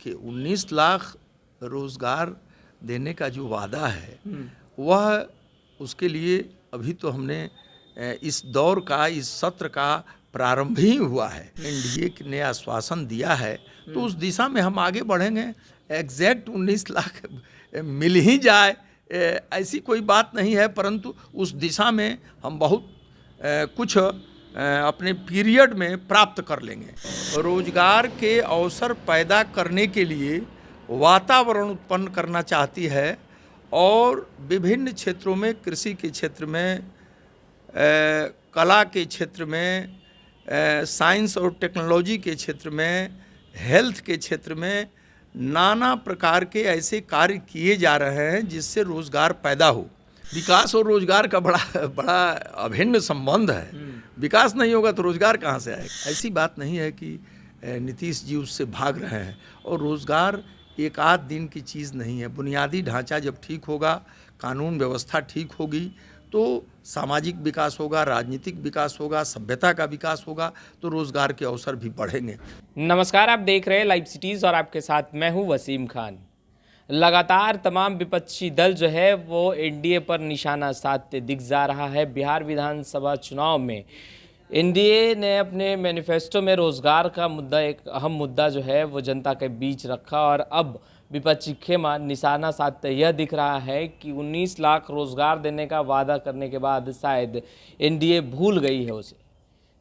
देखिए 19 लाख रोज़गार देने का जो वादा है वह उसके लिए अभी तो हमने इस दौर का, इस सत्र का प्रारंभ ही हुआ है। एनडीए ने आश्वासन दिया है तो उस दिशा में हम आगे बढ़ेंगे। एग्जैक्ट 19 लाख मिल ही जाए ऐसी कोई बात नहीं है, परंतु उस दिशा में हम बहुत कुछ अपने पीरियड में प्राप्त कर लेंगे। रोजगार के अवसर पैदा करने के लिए वातावरण उत्पन्न करना चाहती है और विभिन्न क्षेत्रों में, कृषि के क्षेत्र में, कला के क्षेत्र में, साइंस और टेक्नोलॉजी के क्षेत्र में, हेल्थ के क्षेत्र में नाना प्रकार के ऐसे कार्य किए जा रहे हैं जिससे रोजगार पैदा हो। विकास और रोजगार का बड़ा अभिन्न संबंध है। विकास नहीं होगा तो रोजगार कहाँ से आएगा? ऐसी बात नहीं है कि नीतीश जी उससे भाग रहे हैं। और रोजगार एक आध दिन की चीज़ नहीं है। बुनियादी ढांचा जब ठीक होगा, कानून व्यवस्था ठीक होगी तो सामाजिक विकास होगा, राजनीतिक विकास होगा, सभ्यता का विकास होगा, तो रोजगार के अवसर भी बढ़ेंगे। नमस्कार, आप देख रहे हैं लाइव सिटीज़ और आपके साथ मैं हूं वसीम खान। लगातार तमाम विपक्षी दल जो है वो एनडीए पर निशाना साधते दिख जा रहा है। बिहार विधानसभा चुनाव में एनडीए ने अपने मैनिफेस्टो में रोजगार का मुद्दा, एक अहम मुद्दा जो है वो जनता के बीच रखा और अब विपक्षी खेमा निशाना साधते यह दिख रहा है कि 19 लाख रोजगार देने का वादा करने के बाद शायद एनडीए भूल गई है उसे।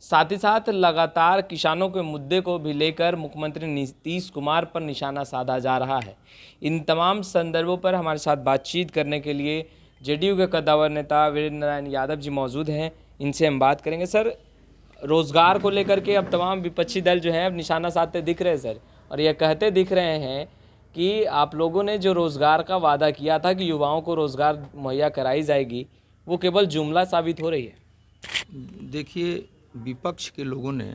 साथ ही साथ लगातार किसानों के मुद्दे को भी लेकर मुख्यमंत्री नीतीश कुमार पर निशाना साधा जा रहा है। इन तमाम संदर्भों पर हमारे साथ बातचीत करने के लिए जेडीयू के कद्दावर नेता वीरेंद्र नारायण यादव जी मौजूद हैं। इनसे हम बात करेंगे। सर, रोजगार को लेकर के अब तमाम विपक्षी दल जो है अब निशाना साधते दिख रहे हैं सर, और यह कहते दिख रहे हैं कि आप लोगों ने जो रोजगार का वादा किया था कि युवाओं को रोजगार मुहैया कराई जाएगी, वो केवल जुमला साबित हो रही है। देखिए, विपक्ष के लोगों ने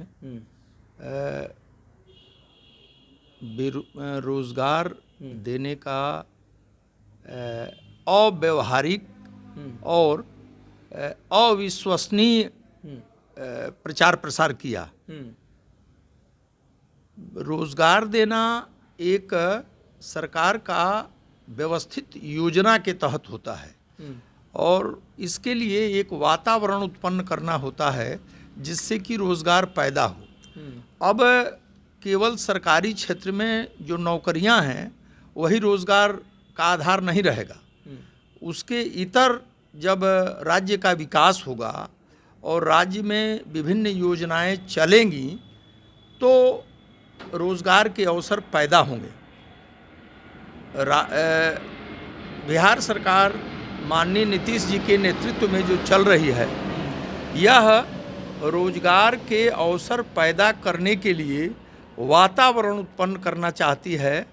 रोजगार देने का अव्यवहारिक और अविश्वसनीय प्रचार प्रसार किया। रोजगार देना एक सरकार का व्यवस्थित योजना के तहत होता है और इसके लिए एक वातावरण उत्पन्न करना होता है जिससे कि रोजगार पैदा हो। अब केवल सरकारी क्षेत्र में जो नौकरियां हैं वही रोजगार का आधार नहीं रहेगा। उसके इतर जब राज्य का विकास होगा और राज्य में विभिन्न योजनाएं चलेंगी तो रोजगार के अवसर पैदा होंगे। बिहार सरकार माननीय नीतीश जी के नेतृत्व में जो चल रही है, यह रोजगार के अवसर पैदा करने के लिए वातावरण उत्पन्न करना चाहती है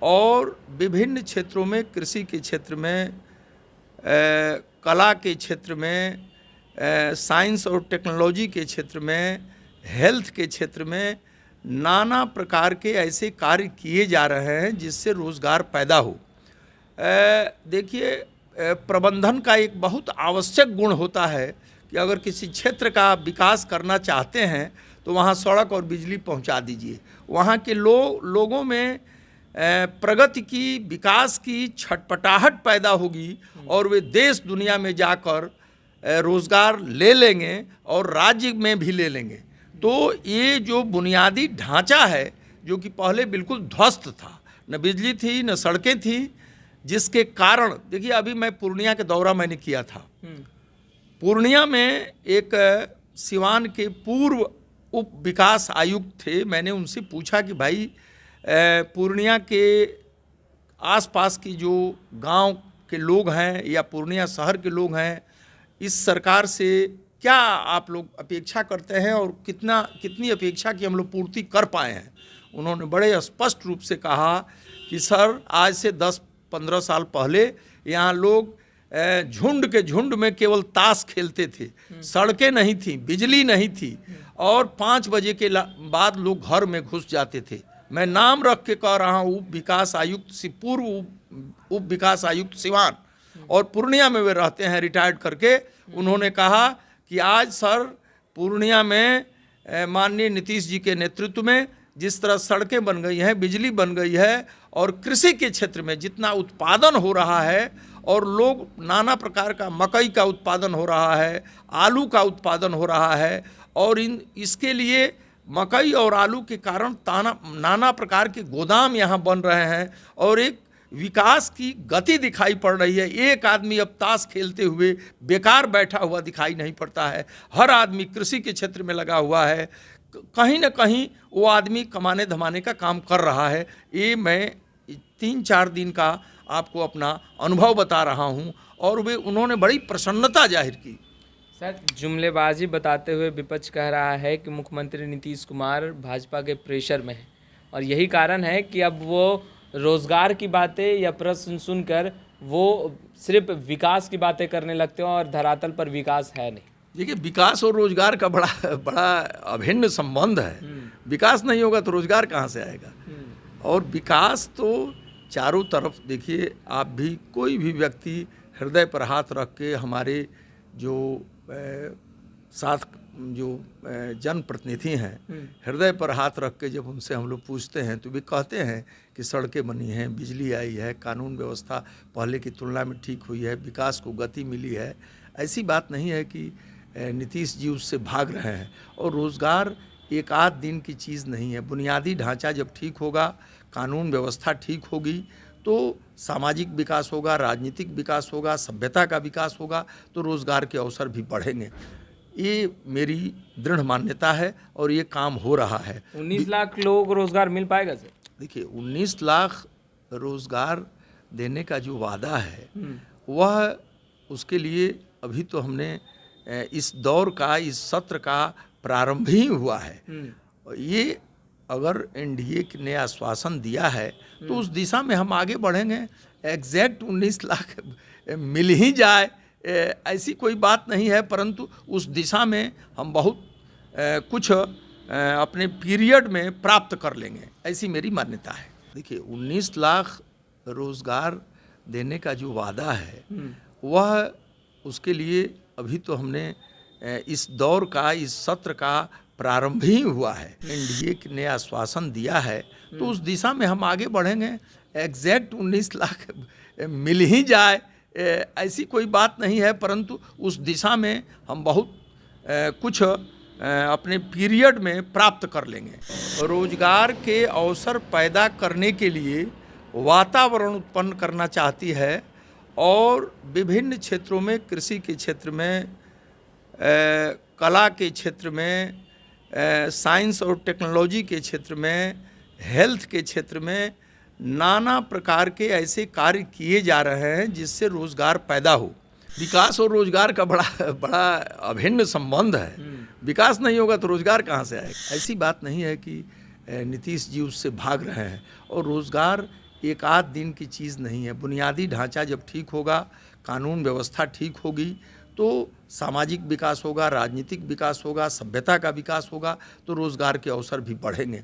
और विभिन्न क्षेत्रों में, कृषि के क्षेत्र में, कला के क्षेत्र में, साइंस और टेक्नोलॉजी के क्षेत्र में, हेल्थ के क्षेत्र में नाना प्रकार के ऐसे कार्य किए जा रहे हैं जिससे रोजगार पैदा हो। देखिए, प्रबंधन का एक बहुत आवश्यक गुण होता है कि अगर किसी क्षेत्र का विकास करना चाहते हैं तो वहाँ सड़क और बिजली पहुँचा दीजिए। वहाँ के लोगों में प्रगति की, विकास की छटपटाहट पैदा होगी और वे देश दुनिया में जाकर रोजगार ले लेंगे और राज्य में भी ले लेंगे। तो ये जो बुनियादी ढांचा है जो कि पहले बिल्कुल ध्वस्त था, न बिजली थी न सड़कें थी, जिसके कारण देखिए, अभी मैं पूर्णिया के दौरा मैंने किया था। पूर्णिया में एक सिवान के पूर्व उप विकास आयुक्त थे। मैंने उनसे पूछा कि भाई, पूर्णिया के आसपास की जो गांव के लोग हैं या पूर्णिया शहर के लोग हैं, इस सरकार से क्या आप लोग अपेक्षा करते हैं और कितनी अपेक्षा की हम लोग पूर्ति कर पाए हैं। उन्होंने बड़े स्पष्ट रूप से कहा कि सर, आज से 10-15 साल पहले यहाँ लोग झुंड के झुंड में केवल ताश खेलते थे, सड़कें नहीं थी, बिजली नहीं थी और 5 बजे के बाद लोग घर में घुस जाते थे। मैं नाम रख के कह रहा हूँ, पूर्व उप विकास आयुक्त सिवान, और पूर्णिया में वे रहते हैं रिटायर्ड करके। उन्होंने कहा कि आज सर, पूर्णिया में माननीय नीतीश जी के नेतृत्व में जिस तरह सड़कें बन गई हैं, बिजली बन गई है, और कृषि के क्षेत्र में जितना उत्पादन हो रहा है, और लोग नाना प्रकार का मकई का उत्पादन हो रहा है, आलू का उत्पादन हो रहा है, और इसके लिए मकई और आलू के कारण नाना प्रकार के गोदाम यहाँ बन रहे हैं, और एक विकास की गति दिखाई पड़ रही है। एक आदमी अब ताश खेलते हुए बेकार बैठा हुआ दिखाई नहीं पड़ता है। हर आदमी कृषि के क्षेत्र में लगा हुआ है, कहीं ना कहीं वो आदमी कमाने धमाने का काम कर रहा है। ये मैं 3-4 दिन का आपको अपना अनुभव बता रहा हूँ, और उन्होंने बड़ी प्रसन्नता जाहिर की। सर, जुमलेबाजी बताते हुए विपक्ष कह रहा है कि मुख्यमंत्री नीतीश कुमार भाजपा के प्रेशर में है, और यही कारण है कि अब वो रोजगार की बातें या प्रश्न सुनकर वो सिर्फ विकास की बातें करने लगते हैं, और धरातल पर विकास है नहीं। देखिए, विकास और रोजगार का बड़ा अभिन्न संबंध है। विकास नहीं होगा तो रोजगार कहाँ से आएगा? और विकास तो चारों तरफ, देखिए आप भी, कोई भी व्यक्ति हृदय पर हाथ रख के हमारे जो साथ जो जनप्रतिनिधि हैं, हृदय पर हाथ रख के जब उनसे हम लोग पूछते हैं तो वे कहते हैं कि सड़कें बनी हैं, बिजली आई है, कानून व्यवस्था पहले की तुलना में ठीक हुई है, विकास को गति मिली है। ऐसी बात नहीं है कि नीतीश जी उससे भाग रहे हैं। और रोज़गार एक आध दिन की चीज़ नहीं है। बुनियादी ढांचा जब ठीक होगा, कानून व्यवस्था ठीक होगी, तो सामाजिक विकास होगा, राजनीतिक विकास होगा, सभ्यता का विकास होगा, तो रोज़गार के अवसर भी बढ़ेंगे। ये मेरी दृढ़ मान्यता है, और ये काम हो रहा है। 19 लाख लोगों को रोजगार मिल पाएगा सर? देखिए, 19 लाख रोज़गार देने का जो वादा है, वह उसके लिए अभी तो हमने इस दौर का, इस सत्र का प्रारंभ ही हुआ है। ये अगर एनडीए ने आश्वासन दिया है तो उस दिशा में हम आगे बढ़ेंगे। एग्जैक्ट 19 लाख मिल ही जाए ऐसी कोई बात नहीं है, परंतु उस दिशा में हम बहुत कुछ अपने पीरियड में प्राप्त कर लेंगे, ऐसी मेरी मान्यता है। देखिए, 19 लाख रोज़गार देने का जो वादा है, वह उसके लिए अभी तो हमने इस दौर का, इस सत्र का प्रारंभ ही हुआ है। एनडीए ने आश्वासन दिया है तो उस दिशा में हम आगे बढ़ेंगे। एग्जैक्ट 19 लाख मिल ही जाए ऐसी कोई बात नहीं है, परंतु उस दिशा में हम बहुत कुछ अपने पीरियड में प्राप्त कर लेंगे। रोजगार के अवसर पैदा करने के लिए वातावरण उत्पन्न करना चाहती है, और विभिन्न क्षेत्रों में, कृषि के क्षेत्र में, कला के क्षेत्र में, साइंस और टेक्नोलॉजी के क्षेत्र में, हेल्थ के क्षेत्र में नाना प्रकार के ऐसे कार्य किए जा रहे हैं जिससे रोज़गार पैदा हो। विकास और रोज़गार का बड़ा अभिन्न संबंध है। विकास नहीं होगा तो रोज़गार कहाँ से आएगा? ऐसी बात नहीं है कि नीतीश जी उससे भाग रहे हैं। और रोज़गार एक आध दिन की चीज़ नहीं है। बुनियादी ढांचा जब ठीक होगा, कानून व्यवस्था ठीक होगी, तो सामाजिक विकास होगा, राजनीतिक विकास होगा, सभ्यता का विकास होगा, तो रोज़गार के अवसर भी बढ़ेंगे।